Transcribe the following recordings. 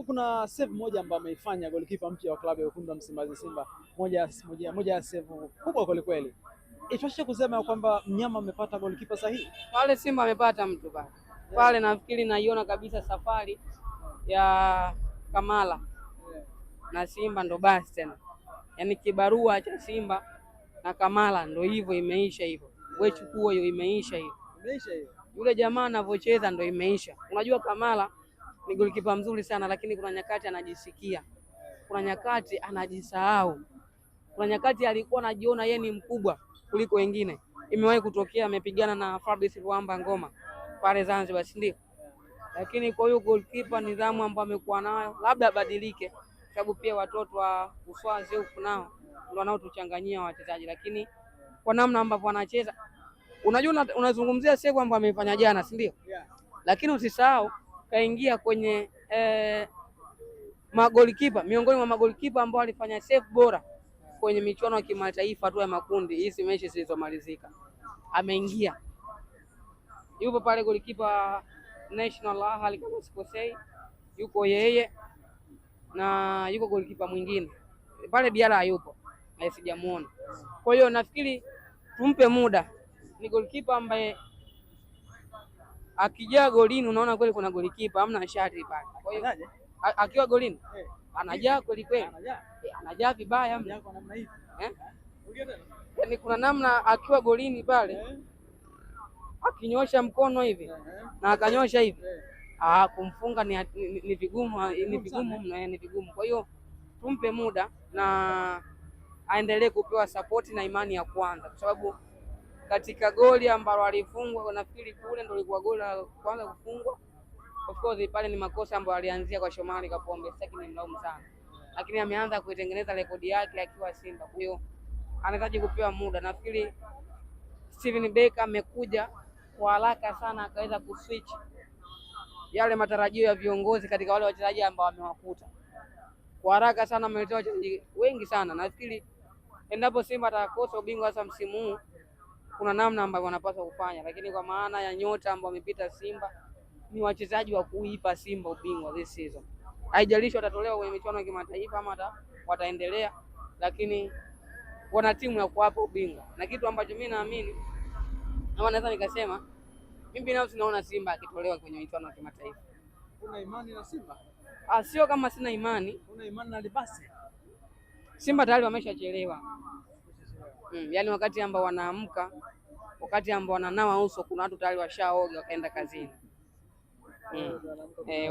Kumbuka kuna save moja ambayo ameifanya goalkeeper mpya wa klabu ya Wekundu wa Msimbazi Simba, moja ya save kubwa kweli kweli. Itoshe kusema kwamba mnyama amepata goalkeeper sahihi pale. Simba amepata mtu pale, nafikiri naiona kabisa safari ya Kamala na Simba ndo basi tena, yaani kibarua cha Simba na Kamala ndo hivyo, imeisha hivyo. Wewe chukua hiyo, imeisha hiyo. Yule jamaa anavyocheza ndo imeisha. Unajua Kamala ni golikipa mzuri sana, lakini kuna nyakati anajisikia, kuna nyakati anajisahau, kuna nyakati alikuwa anajiona yeye ni mkubwa kuliko wengine. Imewahi kutokea amepigana na Fabrice Ruamba Ngoma pale Zanzibar, si ndio? Lakini kwa hiyo goalkeeper, nidhamu ambayo amekuwa nayo labda abadilike, sababu pia watoto wa Uswazi huko nao ndio wanaotuchanganyia wachezaji, lakini kwa namna ambavyo wanacheza, unajua unazungumzia save ambayo amefanya jana, si ndio? Lakini usisahau kaingia kwenye magolikipa, miongoni mwa magolikipa ambao walifanya save bora kwenye michuano ya kimataifa tu ya makundi hizi mechi zilizomalizika. Ameingia, yupo pale golikipa National Ahli kama sikosei, yuko yeye na yuko golikipa mwingine pale, Diara hayupo, sijamuona. Kwa hiyo nafikiri tumpe muda, ni golikipa ambaye akijaa golini unaona kweli kuna golikipa, hamna shati pale. Kwa hiyo akiwa golini anajaa kweli kweli, anajaa vibaya yaani kuna namna akiwa golini pale akinyosha mkono hivi na akanyosha hivi, kumfunga ni vigumu, ni vigumu. Kwa hiyo tumpe muda na aendelee kupewa sapoti na imani ya kwanza, kwa sababu katika goli ambalo alifungwa nafikiri kule ndio ilikuwa goli la kwanza kufungwa. Of course pale ni makosa ambayo alianzia kwa Shomari Kapombe, sitaki nimlaumu sana, lakini ameanza kuitengeneza rekodi yake akiwa Simba. Kwa hiyo anahitaji kupewa muda. Nafikiri Steven Becker amekuja kwa haraka sana, akaweza kuswitch yale matarajio ya viongozi katika wale wachezaji ambao wamewakuta kwa haraka sana. Ameleta wachezaji wengi sana. Nafikiri endapo Simba atakosa ubingwa sasa msimu huu, kuna namna ambayo wanapaswa kufanya, lakini kwa maana ya nyota ambao wamepita Simba ni wachezaji wa kuipa Simba ubingwa this season. Haijalishi watatolewa kwenye michuano ya kimataifa ama wataendelea, lakini wana timu ya kuwapa ubingwa. Na kitu ambacho mimi naamini ama naweza nikasema, mimi binafsi naona Simba akitolewa kwenye michuano ya kimataifa. Una imani na Simba? Sio kama sina imani. Una imani na Libasi? Simba tayari wameshachelewa. Yaani wakati ambao wanaamka, wakati ambao wananawa uso, kuna watu tayari washaoga wakaenda kazini.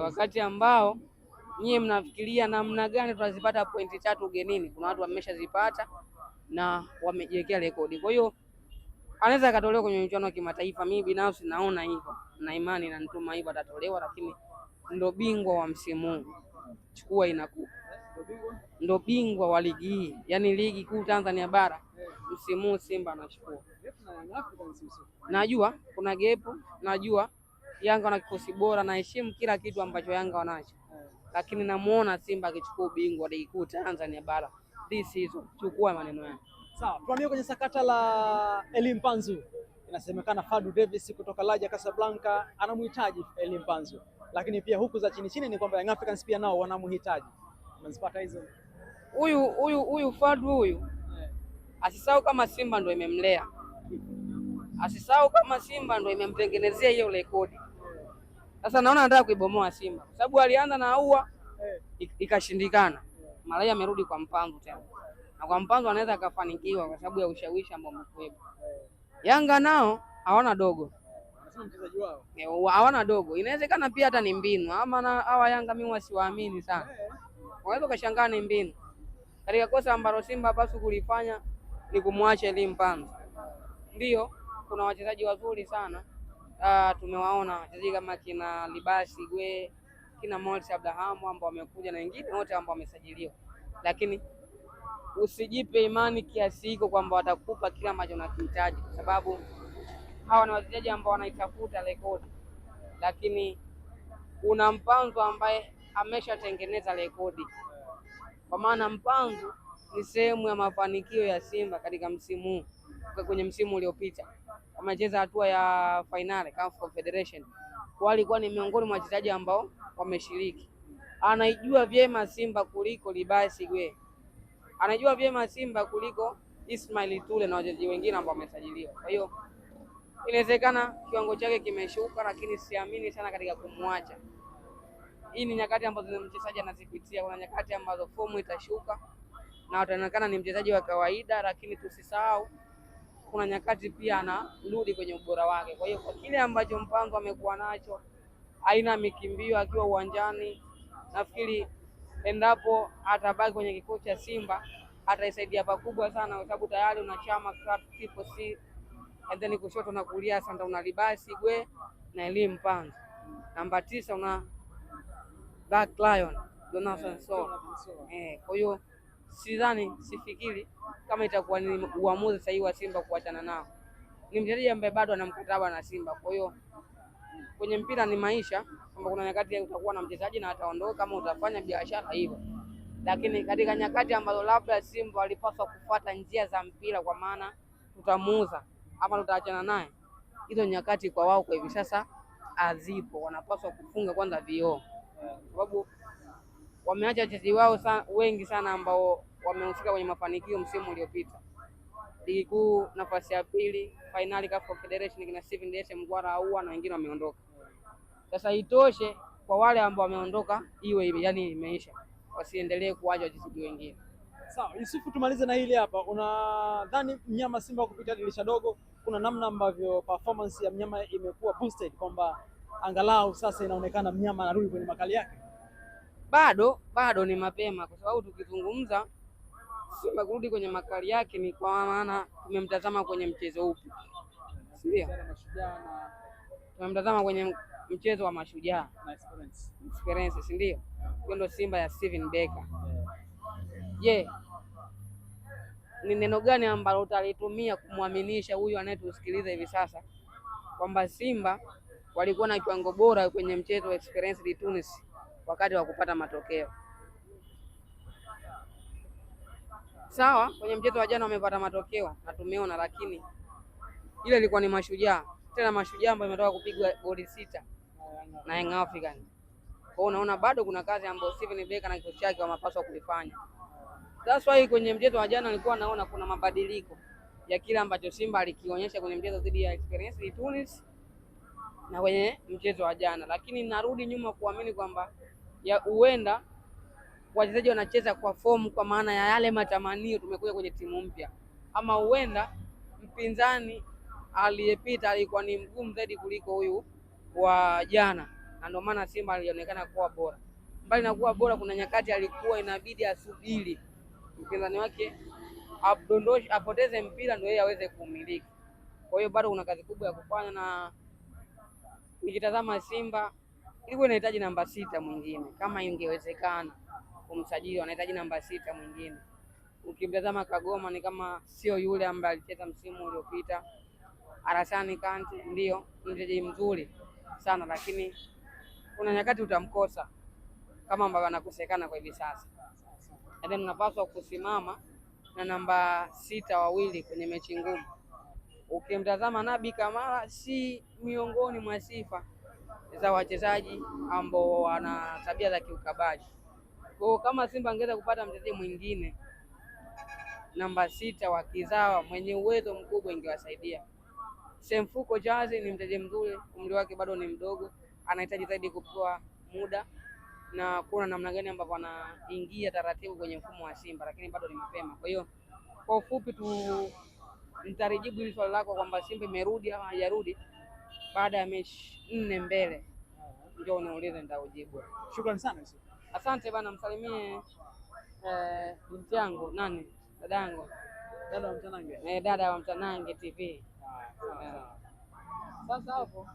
Wakati ambao nyie mnafikiria namna gani tutazipata pointi 3 ugenini, kuna watu wameshazipata na wamejiwekea rekodi. Kwa hiyo anaweza akatolewa kwenye michuano ya kimataifa. Mimi binafsi naona hivyo, na imani na nituma hivyo atatolewa, lakini ndo bingwa wa msimu huu chukua inakuwa ndo bingwa wa ligi hii, yaani ligi kuu Tanzania bara msimu huu Simba anachukua. Najua kuna gepu, najua Yanga wana kikosi bora, na heshimu kila kitu ambacho Yanga wanacho, lakini namuona Simba akichukua ubingwa ligi kuu Tanzania bara this season. Chukua maneno yake. Sawa, tuambie kwenye sakata la Elie Mpanzu. Inasemekana Fadu Davis kutoka Raja Casablanca anamhitaji Elie Mpanzu, lakini pia huku za chini chini ni kwamba Young Africans pia nao wanamhitaji. Unazipata hizo? Huyu Fadu huyu asisahau kama Simba ndio imemlea, asisahau kama Simba ndio imemtengenezea hiyo rekodi. Sasa naona anataka kuibomoa Simba, kwa sababu alianza na Aua ikashindikana. Mara amerudi kwa Mpanzu tena, na kwa Mpanzu anaweza akafanikiwa kwa sababu ya ushawishi ambao umekuwepo. Yanga nao hawana dogo, mchezaji wao hawana dogo, inawezekana pia hata ni mbinu, ama na hawa Yanga mimi wasiwaamini sana. Unaweza ukashangaa ni mbinu. Katika kosa ambalo Simba hapaswi kulifanya ni kumwacha Elie Mpanzu. Ndio kuna wachezaji wazuri sana, tumewaona wachezaji kama kina Libasi Gwe, kina Morris Abraham ambao wamekuja na wengine wote ambao wamesajiliwa, lakini usijipe imani kiasi hiko kwamba watakupa kila ambacho unakihitaji, kwa sababu hawa ni wachezaji ambao wanaitafuta rekodi, lakini kuna Mpanzu ambaye ameshatengeneza rekodi. Kwa maana Mpanzu ni sehemu ya mafanikio ya Simba katika msimu huu. Kwenye msimu uliopita wamecheza hatua ya finali CAF Confederation, kwa alikuwa ni miongoni mwa wachezaji ambao wameshiriki. anaijua vyema Simba kuliko Libasi Gwe, anajua vyema Simba kuliko Ismail Tule na wachezaji wengine ambao wamesajiliwa. Kwa hiyo inawezekana kiwango chake kimeshuka, lakini siamini sana katika kumwacha. Hii ni nyakati ambazo mchezaji anazipitia. Kuna nyakati ambazo fomu itashuka na ataonekana ni mchezaji wa kawaida, lakini tusisahau kuna nyakati pia anarudi kwenye ubora wake. Kwa hiyo kwa kile ambacho Mpanzu amekuwa nacho, aina mikimbio akiwa uwanjani, nafikiri endapo atabaki kwenye kikosi cha Simba ataisaidia pakubwa sana, kwa sababu tayari una Chama Triple C, and then kushoto na kulia sasa una Libasi Gwe na Elie Mpanzu. Namba 9 una Black Lion Jonathan Soa. Kwa hiyo sifikiri kama itakuwa ni uamuzi sahihi wa Simba kuachana nao. Ni mchezaji ambaye bado ana mkataba na Simba. Kwa hiyo kwenye mpira ni maisha, kwamba kuna nyakati utakuwa na mchezaji na ataondoka kama utafanya biashara hivyo. Lakini katika nyakati ambazo labda Simba walipaswa kufuata njia za mpira, kwa maana tutamuuza ama tutaachana naye, hizo nyakati kwa wao kwa hivi sasa hazipo. Wanapaswa kufunga kwanza vioo, sababu wameacha wachezaji wao wengi sana ambao wamehusika kwenye mafanikio msimu uliopita. Ligi kuu nafasi ya pili, finali CAF Confederation kina Steven Dese Mkwara au na wengine wameondoka. Sasa itoshe kwa wale ambao wameondoka, iwe yani imeisha, wasiendelee kuacha wachezaji wengine. Sawa, Yusufu, tumalize na hili hapa. Unadhani mnyama Simba kupitia dirisha dogo, kuna namna ambavyo performance ya mnyama imekuwa boosted, kwamba angalau sasa inaonekana mnyama anarudi kwenye makali yake? Bado ni mapema, kwa sababu tukizungumza Simba kurudi kwenye makali yake ni kwa maana tumemtazama kwenye mchezo upi, ndio tumemtazama kwenye mchezo wa Mashujaa na Experience, si ndio? Hiyo ndio Simba ya Steven Becker. Je, ni neno gani ambalo utalitumia kumwaminisha huyu anayetusikiliza hivi sasa kwamba Simba walikuwa na kiwango bora kwenye mchezo wa Experience de Tunis wakati wa kupata matokeo? Sawa, kwenye mchezo wa jana wamepata matokeo na tumeona, lakini ile ilikuwa ni Mashujaa, tena Mashujaa ambayo imetoka kupigwa goli 6 na Young Africans. Kwa unaona bado kuna kazi ambayo Steven Becker na kikosi chake wanapaswa kuifanya. That's why kwenye mchezo wa jana nilikuwa naona kuna mabadiliko ya kile ambacho Simba alikionyesha kwenye mchezo dhidi ya Experience de Tunis na kwenye mchezo wa jana, lakini narudi nyuma kuamini kwamba huenda wachezaji wanacheza kwa fomu, kwa maana ya yale matamanio tumekuja kwenye timu mpya, ama huenda mpinzani aliyepita alikuwa ni mgumu zaidi kuliko huyu wa jana, na ndio maana Simba alionekana kuwa bora. Mbali na kuwa bora, kuna nyakati alikuwa inabidi asubiri mpinzani wake apoteze mpira ndio yeye aweze kumiliki. Kwa hiyo bado kuna kazi kubwa ya kufanya, na nikitazama Simba ilikuwa inahitaji namba 6 mwingine, kama ingewezekana kumsajili, wanahitaji namba 6 mwingine. Ukimtazama Kagoma ni kama sio yule ambaye alicheza msimu uliopita. Arasani Kante ndio mchezaji mzuri sana, lakini kuna nyakati utamkosa kama ambavyo anakosekana kwa hivi sasa. Ndio tunapaswa kusimama na namba 6 wawili kwenye mechi ngumu. Ukimtazama Nabi Kamara si miongoni mwa sifa za wachezaji ambao wana tabia za kiukabaji. Kwa hiyo kama Simba angeweza kupata mchezaji mwingine namba 6 wa kizawa mwenye uwezo mkubwa ingewasaidia. Semfuko Jazi ni mchezaji mzuri, umri wake bado ni mdogo, anahitaji zaidi kupewa muda na kuona namna gani ambapo anaingia taratibu kwenye mfumo wa Simba, lakini bado ni mapema. Kwa hiyo kwa ufupi tu nitarijibu hili swali lako kwamba Simba imerudi au haijarudi baada ya mechi 4 mbele, ndio unauliza nitaujibu. Shukrani sana. Asante bana, msalimie binti yangu dadangu, dada wa Mtanange. Dada wa Mtanange TV. Sasa hapo